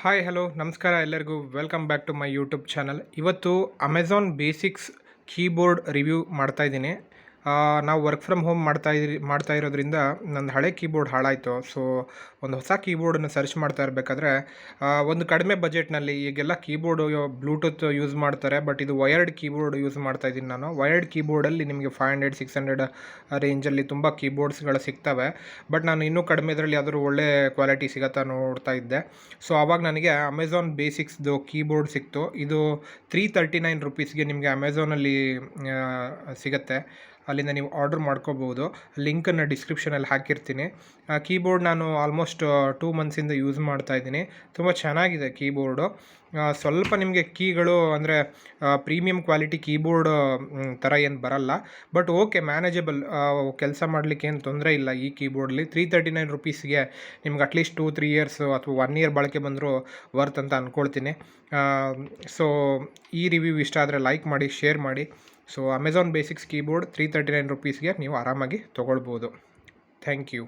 Hi hello ನಮಸ್ಕಾರ ಎಲ್ಲರಿಗೂ welcome back to my YouTube channel. ಇವತ್ತು ಅಮೆಝಾನ್ ಬೇಸಿಕ್ಸ್ ಕೀಬೋರ್ಡ್ ರಿವ್ಯೂ ಮಾಡ್ತಾಯಿದ್ದೀನಿ. ನಾವು ವರ್ಕ್ ಫ್ರಮ್ ಹೋಮ್ ಮಾಡ್ತಾ ಇರೋದ್ರಿಂದ ನನ್ನ ಹಳೆ ಕೀಬೋರ್ಡ್ ಹಾಳಾಯಿತು. ಸೊ ಒಂದು ಹೊಸ ಕೀಬೋರ್ಡನ್ನು ಸರ್ಚ್ ಮಾಡ್ತಾ ಇರಬೇಕಾದ್ರೆ ಒಂದು ಕಡಿಮೆ ಬಜೆಟ್ನಲ್ಲಿ ಈಗೆಲ್ಲ ಕೀಬೋರ್ಡು ಬ್ಲೂಟೂತ್ ಯೂಸ್ ಮಾಡ್ತಾರೆ, ಬಟ್ ಇದು ವಯರ್ಡ್ ಕೀಬೋರ್ಡ್ ಯೂಸ್ ಮಾಡ್ತಾಯಿದ್ದೀನಿ ನಾನು. ವಯರ್ಡ್ ಕೀಬೋರ್ಡಲ್ಲಿ ನಿಮಗೆ 500-600 ರೇಂಜಲ್ಲಿ ತುಂಬ ಕೀಬೋರ್ಡ್ಸ್ಗಳು ಸಿಗ್ತವೆ, ಬಟ್ ನಾನು ಇನ್ನೂ ಕಡಿಮೆ ಇದರಲ್ಲಿ ಯಾವ್ದಾದ್ರು ಒಳ್ಳೆ ಕ್ವಾಲಿಟಿ ಸಿಗತ್ತಾ ನೋಡ್ತಾ ಇದ್ದೆ. ಸೊ ಆವಾಗ ನನಗೆ ಅಮೆಝಾನ್ ಬೇಸಿಕ್ಸ್ದು ಕೀಬೋರ್ಡ್ ಸಿಕ್ತು. ಇದು 339 ರುಪೀಸ್ಗೆ ನಿಮಗೆ ಅಮೆಝಾನಲ್ಲಿ ಸಿಗುತ್ತೆ. ಅಲ್ಲಿಂದ ನೀವು ಆರ್ಡರ್ ಮಾಡ್ಕೋಬೋದು. ಲಿಂಕನ್ನು ಡಿಸ್ಕ್ರಿಪ್ಷನಲ್ಲಿ ಹಾಕಿರ್ತೀನಿ. ಕೀಬೋರ್ಡ್ ನಾನು ಆಲ್ಮೋಸ್ಟ್ 2 ಮಂತ್ಸಿಂದ ಯೂಸ್ ಮಾಡ್ತಾಯಿದ್ದೀನಿ. ತುಂಬ ಚೆನ್ನಾಗಿದೆ ಕೀಬೋರ್ಡು. ಸ್ವಲ್ಪ ನಿಮಗೆ ಕೀಗಳು ಅಂದರೆ ಪ್ರೀಮಿಯಂ ಕ್ವಾಲಿಟಿ ಕೀಬೋರ್ಡ್ ಥರ ಏನು ಬರಲ್ಲ, ಬಟ್ ಓಕೆ, ಮ್ಯಾನೇಜಬಲ್. ಕೆಲಸ ಮಾಡಲಿಕ್ಕೆ ಏನು ತೊಂದರೆ ಇಲ್ಲ ಈ ಕೀಬೋರ್ಡ್ಲಿ. 339 ರುಪೀಸ್ಗೆ ನಿಮ್ಗೆ ಅಟ್ಲೀಸ್ಟ್ 2-3 ಇಯರ್ಸು ಅಥವಾ 1 ಇಯರ್ ಬಳಕೆ ಬಂದರೂ ವರ್ತ್ ಅಂತ ಅಂದ್ಕೊಳ್ತೀನಿ. ಸೊ ಈ ರಿವ್ಯೂ ಇಷ್ಟ ಆದರೆ ಲೈಕ್ ಮಾಡಿ, ಶೇರ್ ಮಾಡಿ. ಸೊ ಅಮೆಝಾನ್ ಬೇಸಿಕ್ಸ್ ಕೀಬೋರ್ಡ್ 339 ರುಪೀಸ್ಗೆ ನೀವು ಆರಾಮಾಗಿ ತೊಗೊಳ್ಬೋದು. Thank you.